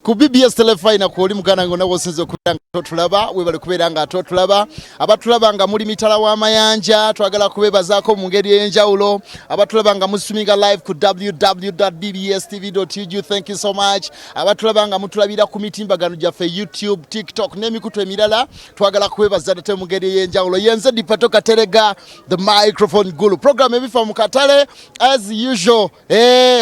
ku BBS telefina ku oli mugana ngona wosinze okubanga totulaba webale kubeeranga totulaba abatulaba nga muli mitala w'amayanja twagala kubebazaako mu ngeri y'enjawulo abatulaba nga muswiminga live ku www.bbstv.ug. Thank you so much. Abatulaba nga mutulabira ku mitimbagano gyaffe YouTube, TikTok n'emikutu emirala twagala kubebaza ate mu ngeri y'enjawulo. Yenze Dipato Katerega, the microphone guru. Program ebifa mu katale as usual.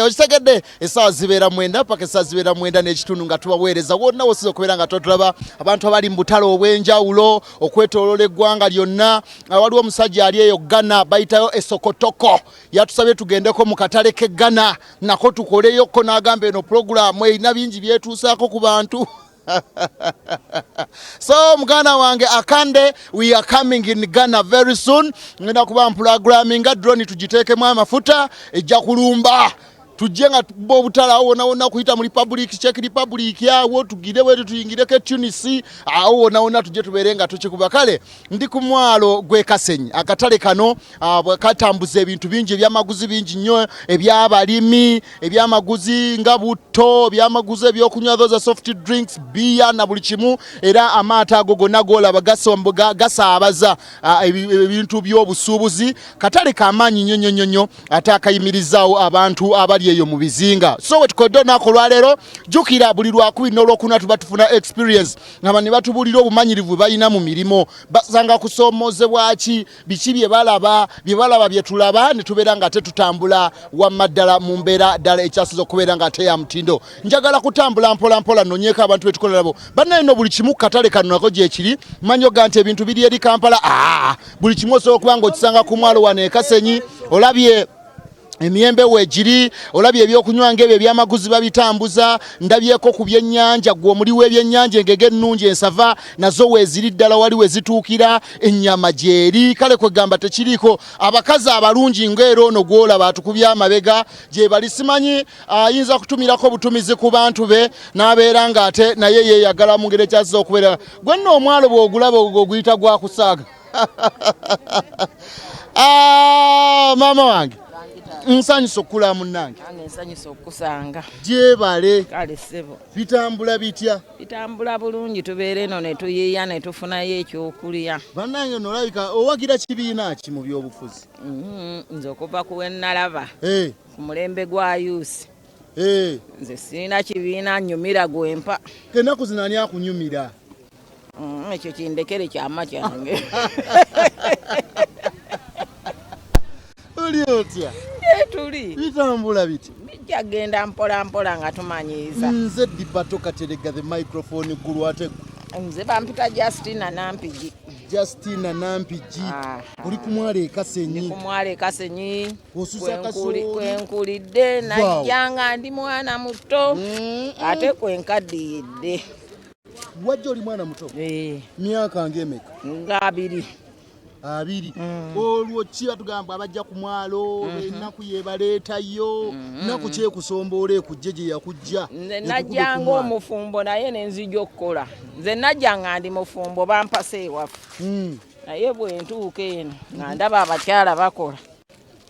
Okitegedde essaawa zibeera mwenda paka essaawa zibeera mwenda n'ekitundu nga tubaweereza wonna wosiza okubeera nga totulaba abantu abali mu butale obw'enjawulo okwetooloola eggwanga lyonna. Waliwo omusajja ali eyo Ghana bayitayo esokotoko yatusabye tugendeko mu katale ke Ghana nako tukoleyoko n'agamba eno puroguramu erina bingi byetuusaako ku bantu. So mugana wange Akande, we are coming in Ghana very soon. Ngenda kuba mpulagulaminga drone tugiteekemu amafuta ejja kulumba tujenga bobutala wona kuyita mu Republic Czech Republic yawo tugire wetu tuyingireke Tunis awo wona tuje tuberenga tukikuba kale ndi ku mwalo gwe Kasenyi akatale kano katambuza ebintu bingi ebyamaguzi bingi nnyo ebyabalimi ebyamaguzi nga butto ebyamaguzi ebyokunywa those soft drinks beer na buli kimu era amata ago gonna golaba gasaabaza ebintu by'obusuubuzi katale kamanyi nnyo ate akayimirizaawo abantu abali eyo mu bizinga. So wetukodde nako lwaleero jukira buli lwakubiri n'olwokuna tuba tufuna experience ngaba ne batubulira obumanyirivu balina mu mirimo basanga kusoomozebwa ki biki bye balaba bye tulaba ne tubeera nga tetutambula wamaddala mu mbeera ddala ekyasiza okubeera nga ate ya mutindo. Njagala kutambula mpola nonyeeko abantu betukolerabo bannaye no buli kimu katale kano nako gye kiri manyo gante ebintu biri eri Kampala buli kimu osobola okuba nga okisanga ku mwalo wano e Kasenyi olabye emiyembe wejiri olabye ebyokunywa ng'ebyo ebyamaguzi babitambuza ndabyeko ku byennyanja gwe omuli w'ebyennyanja engege ennungi ensava nazo weeziri ddala wali wezituukira ennyama gyeri kale kwegamba tekiriiko abakazi abalungi ng'era ono gwolaba atukubya amabega gye bali simanyi ayinza kutumirako butumizi ku bantu be n'abeera ng'ate naye yeeyagala mu ngeri ekyasiza okubeera gwe nno omwalo bw'ogulaba oguyita gwakusaaga. Mama wange nsanyusa okula munnange nsanyusa okusanga gyebale kale sebo bitambula bitya bitambula bulungi tubeere eno ne tuyiiya ne tufunayo ekyokulya bannange nolabika owagira kibiina ki mu by'obufuzi nze okuva ku wennalaba ku mulembe gwa yusi nze sirina kibiina nnyumira gwempa kenaku zino ani akunyumira ekyo kindekere kyama kyange oli otya tuli bitambula biti bijja genda mpola nga tumanyiiza. Nze Dipato Katerega the microphone gulu ate nze bampita Justina Nampigi. Justina Nampigi oli ku mwalo e Kasenyi. Ndi ku mwalo e Kasenyi osusa kasooli kwenkulidde najjanga ndi mwana muto ate kwenkadiyidde. Wajja oli mwana muto myaka ng'emeka? Nga 2. Olwo ki batugamba abajja ku mwalo ennaku yebaleetayo nnaku kyekusomboola ekujje gye yakujja. Nze najjanga omufumbo naye nenzija okukola nze najjanga ndi mufumbo bampasa ewaffe naye bwentuuka eno nga ndaba abakyala bakola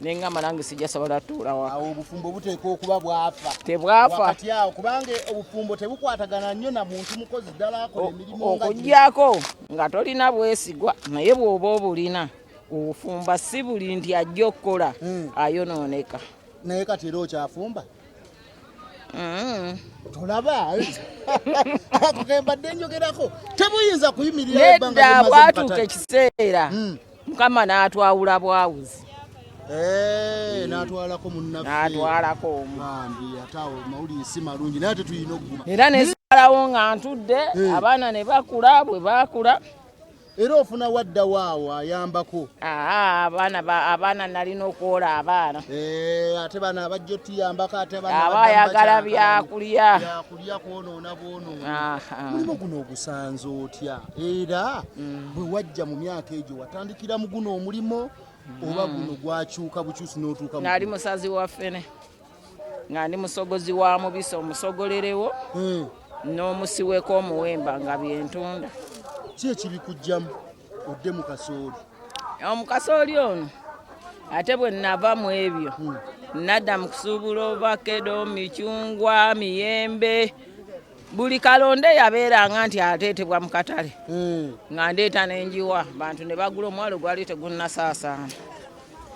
nengamba nange sijja sobola tuula waka. Awo obufumbo buteekwa okuba bwafa tebwafa wakati awo kubanga obufumbo tebukwatagana nnyo na muntu mukozi ddala akola emirimu okuggyako nga tolina bwesigwa naye bw'oba obulina obufumba si buli nti ajja okukola ayonooneka. naye kati era okyafumba tolaba akukembadde njogerako tebuyinza kuyimirira nedda bwatuuka ekiseera mukama n'atwawula bwawuzi n'atwalako munnaffe n'atwalako omu ate awo mawulire si malungi naye tetulina okuguma era nezalawo nga ntudde abaana ne bakula bwe baakula era ofuna wadda waawo ayambako abaana nalina okwola abaana ate bana abajja otuyambako ate abayagala byakulya kwonoona bwonoona mulimu guno ogusanze otya era bwe wajja mu myaka egyo watandikira mu guno omulimo oba guno gwakyuka bukyusi n'otuuka ng'ali musazi wa ffene nga ndi musogozi wa mubisi omusogolerewo n'omusiweko omuwemba nga byentunda. ki ekibikujjamu odde mu kasooli? Omukasooli ono ate bwe nava mu ebyo nadda mu kusuubula ovakedo, micungwa, miyembe buli kalonde yabeeranga nti ateetebwa mu katale nga ndeeta n'enjiwa bantu ne bagula omwalo gwali tegunnasaasaana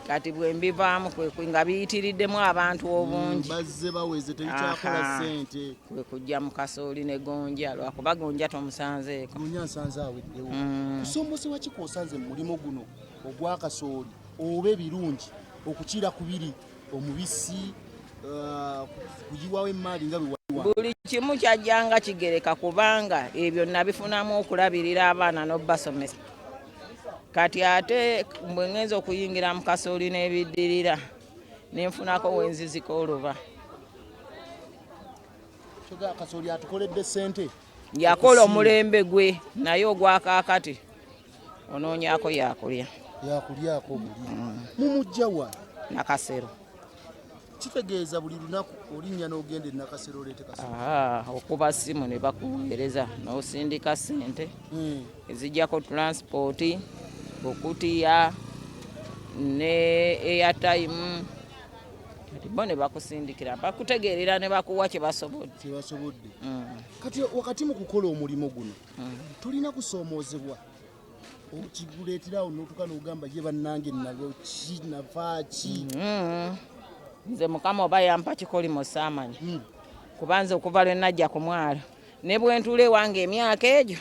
kati bwe mbivaamu nga biyitiriddemu abantu obungi bazze baweze tekyakola ssente kwe kujja mu kasooli ne gonja lwakuba gonja tomusanzeeko gonja nsanze aweddewo kusombosebwa ki k'osanze mu mulimo guno ogwa kasooli oba ebirungi okukira ku biri omubisi kugiwawo emmaali nga bwe buli kimu kyajjanga kigereka kubanga ebyo nabifunamu okulabirira abaana n'obbasomesa kati ate bwe ngenza okuyingira mu kasooli n'ebiddirira nenfunako wenzizika oluba kasooli atukoledde ssente yakola omulembe gwe naye ogwakaakati onoonyako yakulyako buli mumujjawa nakasero kitegeeza buli lunaku olinnya n'ogenda e nakasero oleete kasero okuba ssimu ne bakuweereza n'osindika ssente ezijjako transport okutiya ne airtime kati bo ne bakusindikira bakutegeerera ne bakuwa kye basobodde kati wakati mu kukola omulimu guno tulina kusoomoozebwa kiguleeterawo n'otuka n'ogamba ye bannange nalwo ki navaaki nze mukama oba yampa kikolimo saamanyi kubanza okuva lwe najja ku mwalo ne bwe ntuula ewange emyaka egyo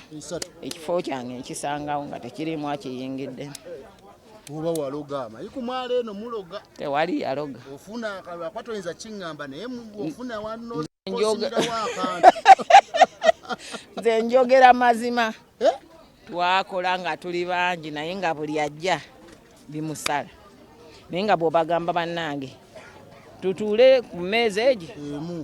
ekifo kyange nkisangawo nga tekirimu akiyingidde oba waloga amayi ku mwalo eno muloga tewali yaloga ofuna akalwakwa toyinza kiŋŋamba naye ofuna wano nze njogera mazima twakola nga tuli bangi naye nga buli ajja bimusala naye nga bw'obagamba bannange tutuule ku mmeeza egi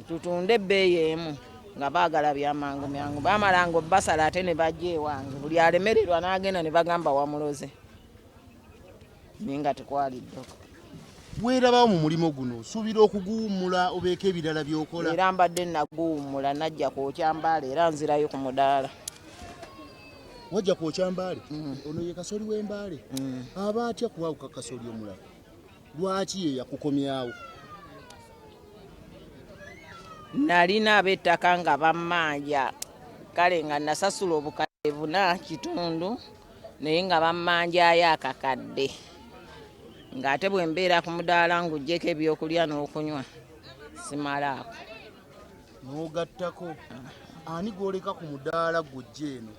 tutunde ebbeeyi emu nga baagala byamangu myangu bamalanga obbasala ate ne bajja ewange buli alemererwa n'agenda ne bagamba wamuloze naye nga tekwaliddoko bwerabawo mu mulimo guno osuubira okuguwummula obeeko ebirala by'okola era mbadde naguwummula najja kwokya mbaala era nzirayo ku mudaala wajja kwokya mbaale ono ye kasooli w'embaale aba atya kuwawuka kasooli omulala lwaki ye yakukomyawo nalina ab'ettaka nga bammanja kale nga nasasula obukadde 4 kitundu naye nga bammanjayo akakadde ng'ate bwe mbeera ku mudaala ng'oggyeko ebyokulya n'okunywa simalaako n'ogattako ani gw'oleka ku mudaala gw'ojja eno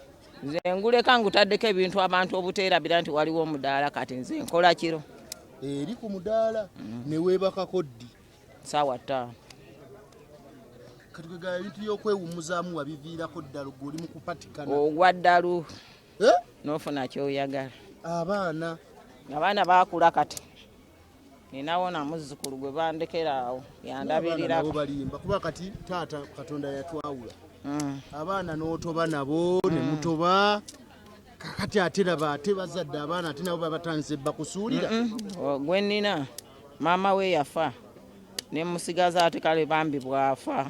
nze nguleka ngutaddeko ebintu abantu obuteerabira nti waliwo omudaala kati nze nkola kiro eri ku mudaala ne weebakako ddi ssaawa 5 kati kwegala ebintu by'okwewummuzaamu wabiviirako ddala gw'oli mu kupatikana ogwa ddalu n'ofuna kyoyagala abaana baakula kati ninawo namuzzukulu gwe bandekeraawo yandabirirako balimba kuba kati taata katonda yatwawula abaana n'otoba nabo ne mutoba kati ate laba ate bazadde abaana ate nabo babatandise bakusuulira gwe nnina maama we yafa ne musigaza ate kale bambi bwafa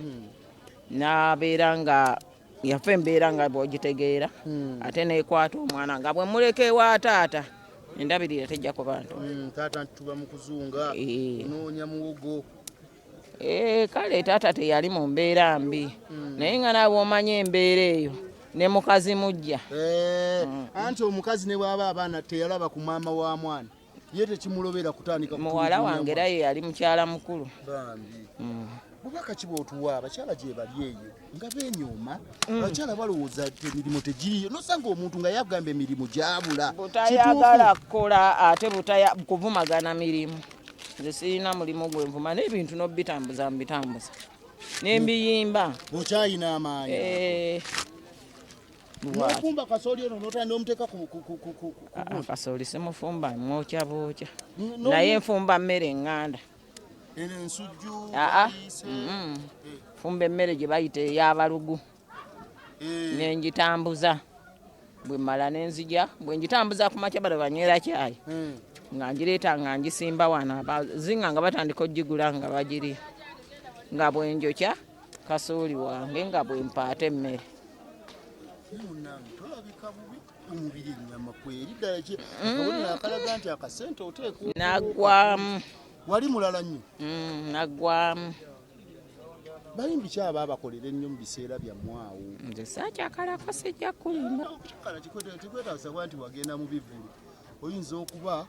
n'abeera nga yafa embeera nga bw'ogitegeera ate neekwata omwana nga bwe muleka ewa taata endabirira tejja ku bantu taata ntuba mu kuzunga noonya muwogo kale taata teyali mu mbeera mbi naye nga naawe omanya embeera eyo ne mukazi mujja anti omukazi ne bw'aba abaana teyalaba ku maama wa mwana ye tekimulobera kutandika muwala wange era ye yali mukyala mukulu bambi bubaka ki bw'otuwa abakyala gye bali eyo nga beenyooma abakyala balowooza emirimu tegiriyo nosanga omuntu nga yagamba emirimu gyabula butayagala kukola ate kuvumagana mirimu nze sirina mulimu gwe nvuma n'ebintu n'obitambuza mbitambuza n'embiyimba okyayina amaanyi nofumba kasooli eno notandika omuteeka ku kasooli simufumba mwokya bookya naye nfumba mmere eŋŋanda ensujju fumba emmere gye bayita ey'abalugu nengitambuza bwe mmala nenzija bwe ngitambuza ku makya balo banywera cyayi nga ngireeta nga ngisimba wano abazinga nga batandika ogigula nga bagiri nga bwe njokya kasooli wange nga bwe mpaata emmere tolabika bubi omubiri ennyama kweri ddala ki akabonero akalaga nti akasente oteeka naggwamu wali mulala nnyo naggwamu bayimbi ki aba abakolera ennyo mu biseera byammwawo? Nze saakyakalako sijja kulimba. Kala kikwetaasa kuba nti wagenda mu bivulu. Oyinza okuba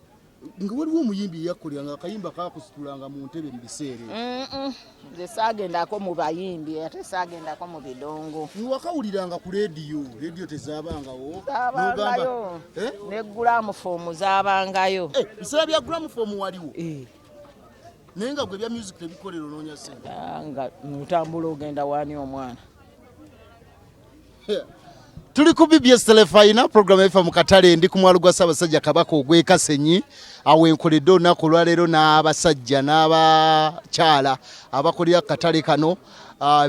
nga waliwo omuyimbi yakkolera akayimba kakusitulanga mu ntebe mu biseera ebyo. Nze saagendako mu bayimbi ate saagendako mu bidongo. Wakawuliranga ku leediyo tezaabangawo? Zaabangayo ne gulaamufomu zaabangayo. Biseera bya gulaamufomu waliwo? Naye nga gwe bya music tebikolera onoonya ssente? Nga notambula ogenda waani omwana. Tuli ku BBS Telefayina program efa mu katale ndi ku mwalo gwa Ssaabasajja Kabaka ogw'e Kasenyi awo enkoledde olunaku olwaleero n'abasajja n'abakyala abakolera katale kano.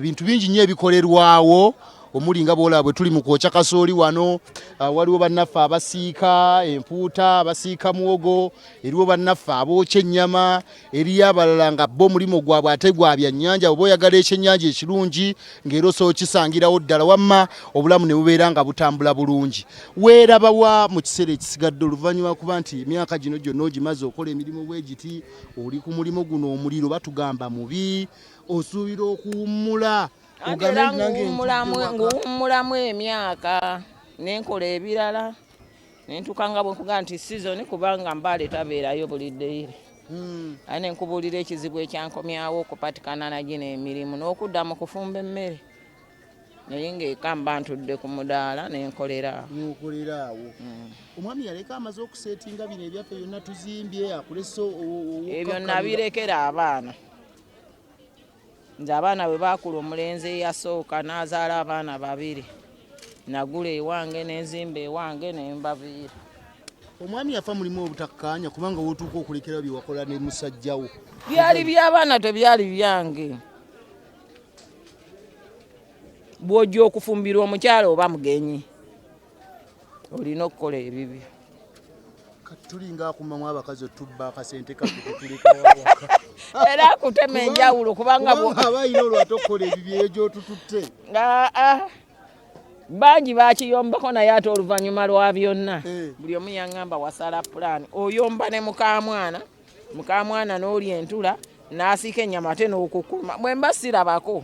Bintu bingi nnyo ebikolerwawo omuli nga bwolaba bwe tuli mu kwokya kasooli wano. Waliwo bannaffe abasiika empuuta abasiika muwogo, eriwo bannaffe abookya ennyama, eriyo abalala nga bo mulimo gwabwe ate gwa byannyanja. Oba oyagala ekyennyanja ekirungi ng'era osobola okisangirawo ddala wamma obulamu ne bubeera nga butambula bulungi. Weerabawa mu kiseera ekisigadde oluvannyuma kuba nti emyaka gino gyonna ogimaze okola emirimu bwe giti, oli ku mulimo guno omuliro batugamba mubi, osuubira okuwummula. Nguwummulamu emyaka nenkola ebirala nentuka nga bwekuga nti season kubanga Mbale tabeerayo buli ddeire. Ate nenkubuulira ekizibu ekyankomyawo okupatikana nagino emirimu n'okudda mu kufumba emmere. Naye ng'eka mba ntudde ku mudaala nenkoleraawo. Omwami yaleka amaze okuseetinga bino ebyaffe byonna tuzimbye akulese ebyo nabirekera abaana. Nze abaana bwe baakula omulenzi eyasooka n'azaala abaana babiri. Nagula ewange nenzimba ewange nembaviira. Omwami yafa mulimu obutakkaanya kubanga wootuuka okulekera bye wakola ne musajjawo. Byali by'abaana tebyali byange. Bw'ojja okufumbirwa omukyala oba mugenyi olina okukola ebibyo. Tulinga akumamu abakazi otubba akasente kakutuleka wawaka. Era akutema enjawulo kubanga abayina olwate okukola ebibyo egyotututte. Bangi bakiyombako naye ate oluvannyuma lwa byonna buli omu yaŋŋamba wasala pulaani. Oyomba ne mukamwana n'olya entula n'asiika ennyama ate n'okukuma. Bwe mba sirabako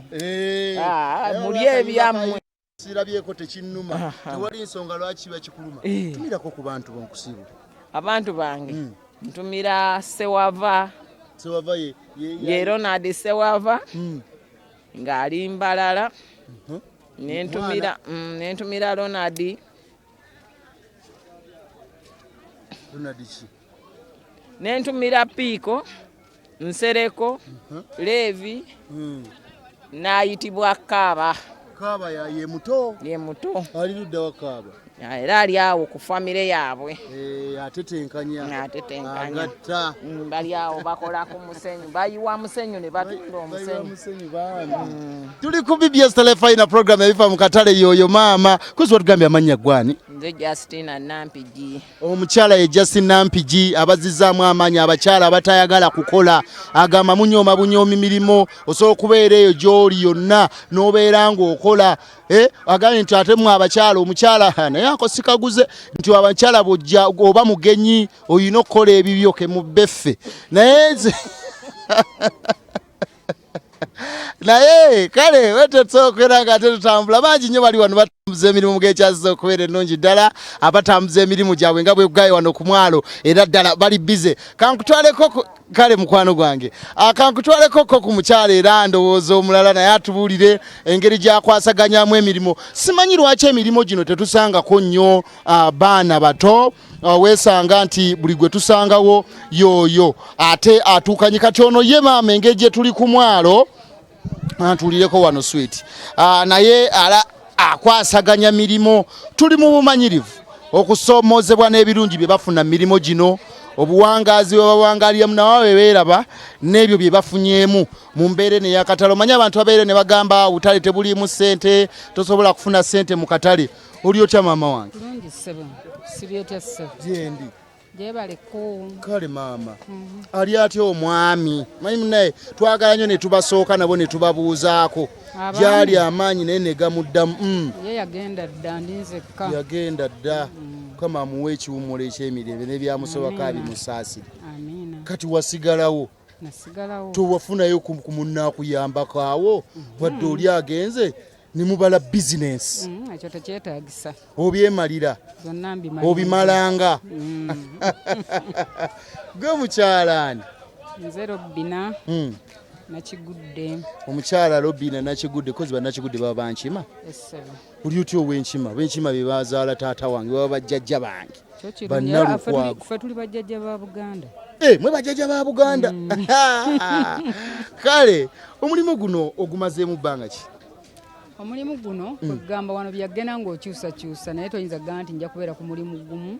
muli ebyammwe. Sirabyeko tekinnuma. Tewali nsonga lwaki bakikuluma. Tumirako ku bantu bonkusibu. Abantu bange ntumira Sewava ye Ronald Sewava ng'ali Mbalala. Nentumira Ronald ki? Nentumira Piiko Nsereko Levi n'ayitibwa Kaaba. Kaaba ye muto ali ludda wa Kaaba? Era ali awo ku famire yaabwe. Atetenkanya agatta. Bali awo bakola ku musenyu, bayiwa musenyu ne batunda omusenyu. Tuli ku BBS Telefayina program ebifa mu katale yoyo maama. Kuzi watugambye amannya gwani? Nze Justina Nampigi. Omukyala ye Justina Nampigi abazizaamu amaanyi abakyala abatayagala kukola. Agamba munyooma bunyoomi mirimo osobola okubeera eyo gy'oli yonna n'obeera ng'okola. Agambye nti ate mwe abakyala omukyala naye ako sikaguze nti abakyala bojja oba mugenyi oyina okukola ebibyo ke mu beffe naye naye kale wetotsookera nga ate tutambula bangi nnyo bali wano batambuza emirimu g'ekyaziza okubeera ennungi ddala abatambuza emirimu gyabwe nga bwe gaye wano ku mwalo era ddala bali bize. Kankutwaleko kale mukwano gwange akankutwaleko ku mukyala era ndowooza omulala naye atubuulire engeri gy'akwasaganyamu emirimu. Simanyi lwaki emirimu gino tetusangako nnyo baana bato. Weesanga nti buli gwe tusangawo yooyo ate atuukanyi kati ono ye maama engeri gye tuli ku mwalo atuulireko wano sweet naye akwasaganya mirimu. Tuli mu bumanyirivu okusoomozebwa n'ebirungi bye bafuna mirimo gino. Obuwangaazi babawangalira munawawe beeraba n'ebyo bye bafunyeemu mu mbeera ne yakatalo. Manyi abantu babeere ne bagamba obutale tebuliimu ssente tosobola kufuna ssente mu katale. Oli otya maama wange? Bulungi ssebo. Sibyetya ssebo. Gyendi. Gyebaleko. Kale maama. Ali atya omwami? Manyi munaye twagala nnyo ne tubasooka nabo ne tubabuuzaako. Gyali amaanyi naye ne gamuddamu. Ye yagenda dda ndinzekka. Yagenda dda. Kama amuwe ekiwummulo eky'emirembe n'ebyamusobako abimusaasire. Amiina. Kati wasigalawo nasigalawo towafunayo ku munnakuyambako awo wadde oli agenze ne mubala bizinensi ekyo tekyetaagisa obyemalira zonna mbimalira obimalanga gwe mukyalaani nze Robina nakigudde omukyala Robina nakigudde kozi bannakigudde baba bankima essebo oli otya ow'enkima b'enkima bye bazaala taata wange baba bajjajja bange ffe tuli bajjajja ba Buganda mwe bajjajja ba Buganda kale omulimu guno ogumazeemu bbanga ki omulimu guno kwegamba wano byagenda ng'okyusakyusa naye toyinza kugamba nti nja kubeera ku mulimu gumu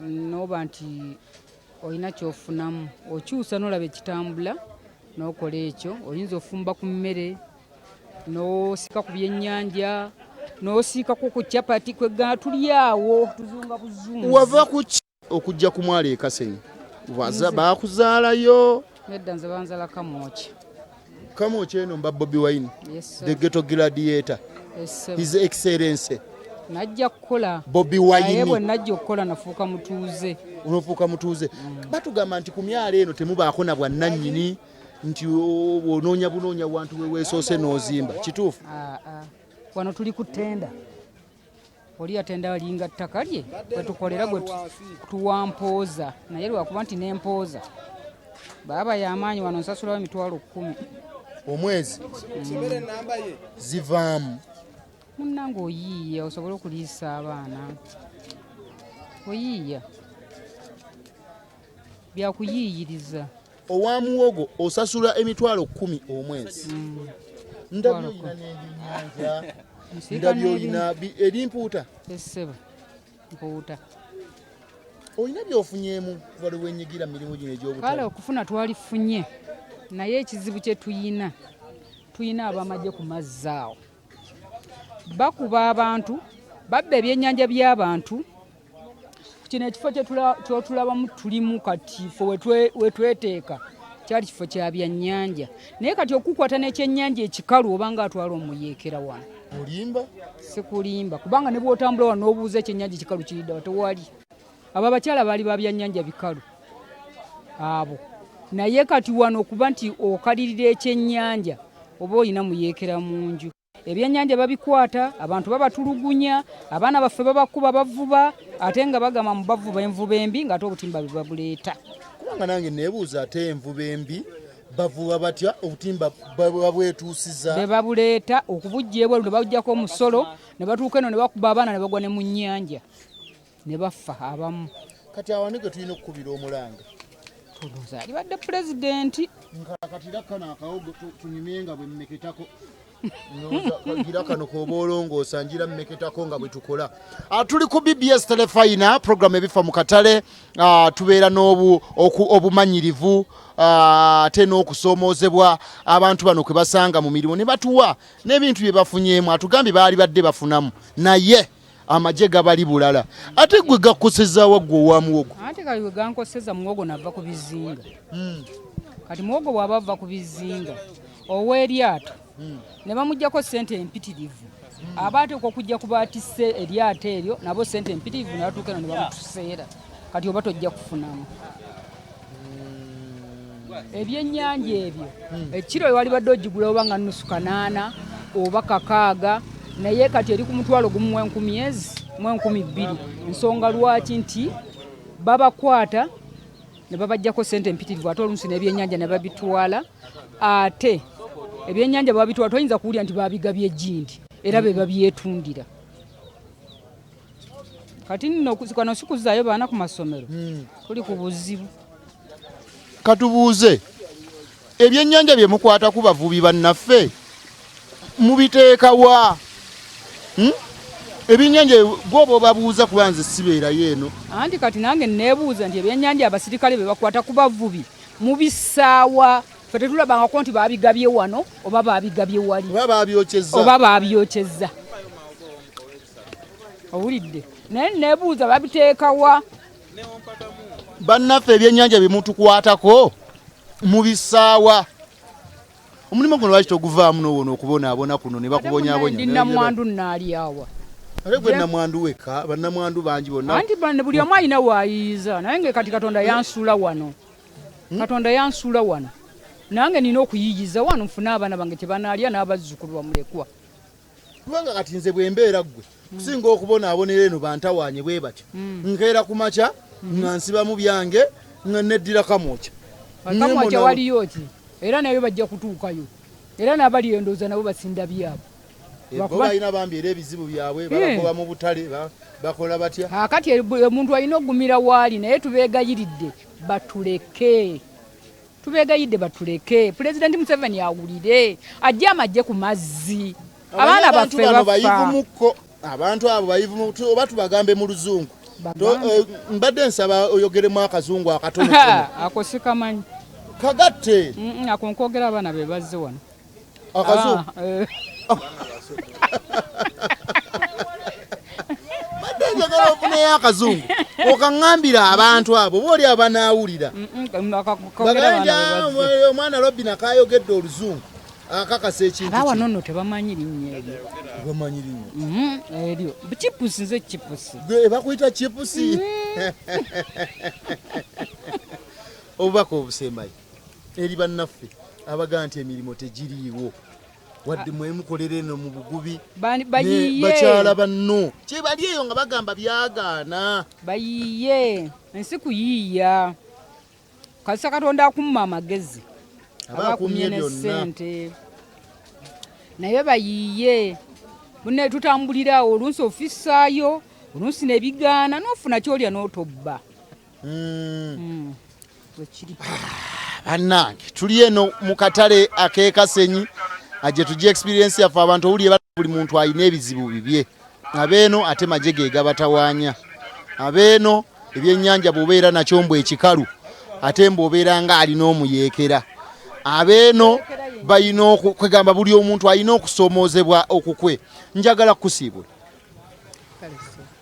n'oba nti olina kyofunamu okyusa n'olaba ekitambula n'okola ekyo oyinza ofumba ku mmere n'osika ku byennyanja n'osiikako ku capati kwegamba tuli awo tuzunga buzungu wava ku ki okujja ku mwala e Kasenyi baakuzaalayo nedda nze banzala kamwoki kamwoki eno mba Bobi Wine yes, the ghetto gladiator his excellency najja kukola Bobi Wine naye bwe najja okukola nafuuka mutuuze onofuuka mutuuze batugamba nti ku myala eno temubaako na bwannannyini nti onoonya bunoonya wantu weweesoose n'ozimba kituufu wano tuli ku ttenda oli atenda alinga ttaka lye bwetukolera bwe tuwampooza naye lwakuba nti nempooza baaba y'amaanyi wano nsasulawo $10,000 omwezi zivaamu munnange oyiiya osobole okuliisa abaana oyiiya byakuyiiyiriza owa muwogo osasula $10,000 omwezi ndabyo oyina n'ebyennyanja ndabyo oyina erimpuuta essebo mpuuta olina byofunyeemu kuva lwe wenyigira mu mirimu gino egy'obutale kale okufuna twalifunye naye ekizibu kye tuyina abamagye ku mazzi awo bakuba abantu babba ebyennyanja by'abantu kino ekifo kyotulabamu tulimu kati ffe wetweteeka kyali kifo kya byannyanja naye kati okukwata n'ekyennyanja ekikalu obanga atwala omuyeekera wano olimba sikulimba kubanga ne bw'otambula wano n'obuuza ekyennyanja ekikalu kiriddawa tewali abo abakyala baali ba byannyanja bikalu abo naye kati wano okuba nti okalirira ekyennyanja oba olina muyeekera mu nju ebyennyanja babikwata abantu babatulugunya abaana baffe babakuba bavuba ate nga bagamba mu bavuba envuba embi ng'ate obutimba bwe babuleeta kubanga nange neebuuza ate envuba embi bavuba batya obutimba babwetuusiza be babuleeta okubujja ebweru ne babujjako omusolo ne batuuka eno ne bakuba abaana ne bagwa ne mu nnyanja ne bafa abamu kati awane ge tulina okukubira omulanga tulooza alibadde pulezidenti nkakatira kano akawogo tunyumye nga bwe mmeketako gira kano koba olongoosa ngira mmeketako nga bwe tukola tuli ku BBS telefayina program ebifa mu katale tubeera obumanyirivu ate n'okusoomoozebwa abantu bano kwe basanga mu mirimu ne batuwa n'ebintu bye bafunyeemu atugambye baali badde bafunamu naye amagye gabali bulala ate gwe gakkosezaawa ggwe owa muwogo ate kali we gankoseza muwogo nava ku bizinga kati muwogo bw'aba ava ku bizinga ow'eryato ne bamuggyako ssente empitirivu aba ateekwa okujja kuba atisse eryato eryo nabo ssente empitirivu ne batuuka eno ne bamutuseera kati oba tojja kufunamu ebyennyanja ebyo ekiro ewalibadde ogigula oba nga nnusu 8 oba 6 naye kati eri ku $1,000 mu 2,000 ensonga lwaki nti babakwata ne babajjako ssente empitirivu ate oluusi n'ebyennyanja ne babitwala ate ebyennyanja babitwala toyinza kuwulira nti babigabye egindi era be babyetundira kati nno kano sikuzaayo baana ku masomero tuli ku buzibu katubuuze ebyennyanja bye mukwata ku bavubi bannaffe mubiteekawa ebyennyanja gwoba obabuuza kuba nze sibeerayo eno anti kati nange neebuuza nti ebyennyanja abasirikale be bakwata ku bavubi mubisaawa ffe tetulabangako nti babigabye wano oba babigabye wali oba babyokyezza owulidde naye neebuuza babiteekawa bannaffe ebyennyanja bye mutukwatako mubisaawa omulimu guno lwaki toguvaamu n'owona okubonaabona kuno ne bakubonyabonya ndi namwandu nnaali awa ate gwe namwandu wekka bannamwandu bangi bonna anti buli omu alina waayiiza naye nga kati katonda yansuula wano Katonda yansula wano nange nina okuyiyiza wano nfuna abaana bange tebanaalya n'abazzukulu bamulekwa kubanga kati nze bwembeera ggwe kusinga okubonaabonera eno bantawaanye bwe batyo nkeera ku makya nga nsibamu byange nga neddira kamwokya waliyo ki era nayo bajja kutuukayo era n'abali endooza nabo basinda byabo bo balina bambi era ebizibu byabwe babagoba mu butale bakola batya kati omuntu alina okugumira waali naye tubeegayiridde batuleke pulezidenti Museveni awulire ajje amagye ku mazzi abaana baffe bafa abantu abo bayivu oba tubagambe mu luzungu mbadde nsaba oyogeremu akazungu akatono ako sikamanyi kagatte ako nkogera abaana be bazze wano akazungu badde njagala ofuneyo akazungu okaŋŋambira abantu abo booli abanaawulira omwana Robin akayogedde oluzungu akakasa ekintu abawano nno tebamanyi linnya eryo bamanyi linnya eryo chipusi nze chipusi bakuyita chipusi obubaka obusembayo eri bannaffe abagaa nti emirimu tegiriiwo wadde mwemukolera eno mu bugubi bakyala banno kyebali eyo nga bagamba byagaana bayiye ensi kuyiiya kasa Katonda akumma amagezi abakumye n'essente naye bayiiye munne tutambulirawo olunsi ofissaayo olunsi nebigaana n'ofuna kyolya n'otobba bannange tuli eno mu katale ak'e Kasenyi aje tujja experience yaffe abantu owulire buli muntu alina ebizibu bibye abeeno ate magye ge gabatawaanya abeeno ebyennyanja bw'obeera nakyo mbw ekikalu ate mbw'obeera nga alina omuyeekera abeeno balina okwegamba buli omuntu alina okusoomoozebwa okukwe njagala kukusiibula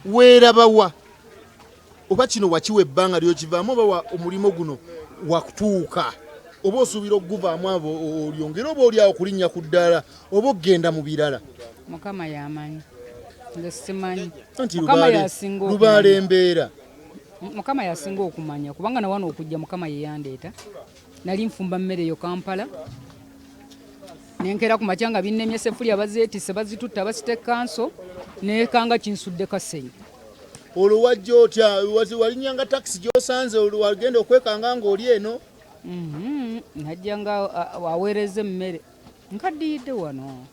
weerabawa oba kino wakiwa ebbanga lyokivaamu oba omulimu guno wakutuuka oba osuubira okuguvaamu abo olyongera oba oli awo kulinnya ku ddaala oba okgenda mu birala Mukama yamanyi nze simanyi anti lubaala embeera Mukama yasinga okumanya kubanga na wano okujja Mukama ye yandeeta nali nfumba mmere eyo Kampala nenkera ku makya nga binnemye sefulya bazeetisse bazitutta basite kanso nekanga kinsudde Kasenyi olwo wajja otya walinyanga takisi gy'osanze wagenda okwekanga ng'oli eno najja nga aweereza emmere nkaddiridde wano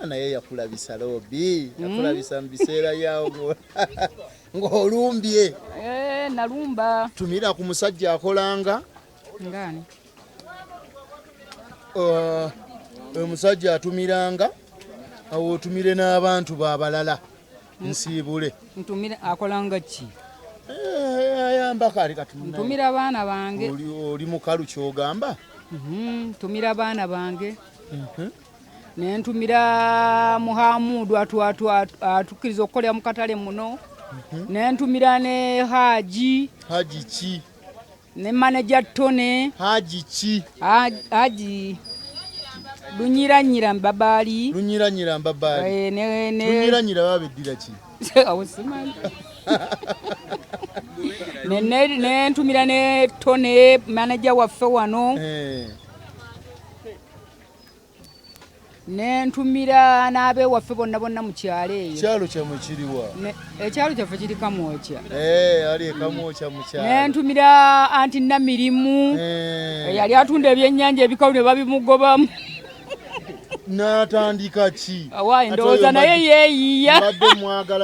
naye yakulabisa Robi yakulabisa mu biseera yawo ng'olumbye nalumba tumira ku musajja akolanga ngani omusajja atumiranga awo otumire n'abantu baabalala nsiibule ntumira akolanga ki ayamba kali ntumira abaana bange oli mukalu kyogamba ntumira abaana bange nentumira Muhamudu atukkiriza okukolera mu katale muno nentumira ne Haji ki ne manager Tone Haji ki Haji lunyiranyira mbabaali lunyiranyira babeddira ki awosimanyi nentumira ne Tone manager waffe wano nentumira n'abe waffe bonna mu kyalo eyo kyalo kyamwe kiriwa ekyalo kyaffe kiri Kamwokya ali Kamwokya mu kyalo nentumira anti Namirimu yali atunda ebyennyanja ebikalu ne babimugobamu n'atandika ki awaayi ndowooza naye yeeyiiya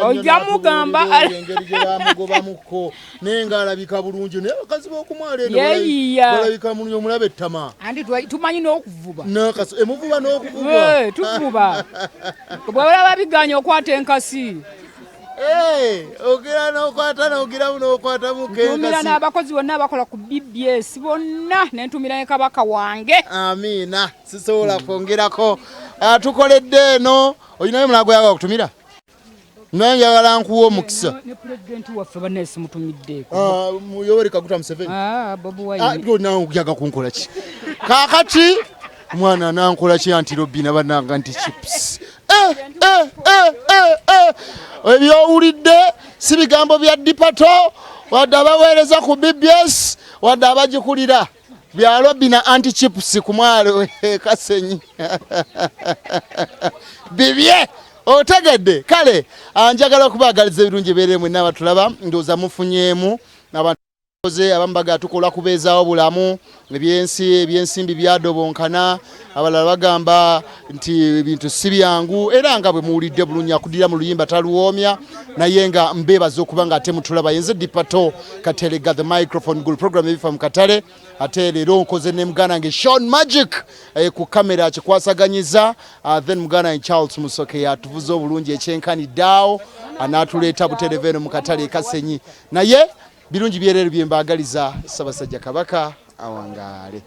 ojja mugamba engeri gye bamugobamuko naye ng'alabika bulungi naye bakazi b'okumwala eno balabika mulungi omulaba ettama anti tumanyi n'okuvuba emuvuba n'okuvuba tuvuba bw'olaba biganya okwata enkasi ogera n'okwata n'ogiramu n'okwatamu ntumira n'abakozi bonna abakola ku BBS bonna nentumira ne kabaka wange amiina sisobola kwongerako tukoledde eno olinayo mulago yaga okutumira naye njagala nkuwa omukisa ne pulezidenti waffe banesi mutumiddeeko Yoweri Kaguta Museveni Bobi Wine nawe okujaga kunkola ki kaakati mwana nankola ki anti Robina bananga nti chips ebyowulidde si bigambo bya dipato wadde abaweereza ku BBS wadde abagikulira byalo bina anti chips ku mwalo Kasenyi bibye otegedde kale njagala okubagaliza ebirungi beere mwenna abatulaba ndooza mufunyeemu abantu abambaga tukola kubeezaawo obulamu ebyensimbi byadobonkana abalala bagamba nti ebintu si byangu era nga bwe muwulidde bulungi akudira mu luyimba taluwoomya naye nga mbeebaza okuba nga ate mutulaba yenze dipato Katelega the microphone gulu program ebifa mu katale ate leero nkoze ne muganda nge Sean Magic ku kamera akikwasaganyiza then muganda Charles Musoke yatuvuze obulungi ekyenkaniddeawo anaatuleeta butereveeno mu katale Kasenyi naye birungi byerero byembagaliza Ssaabasajja Kabaka awangaale.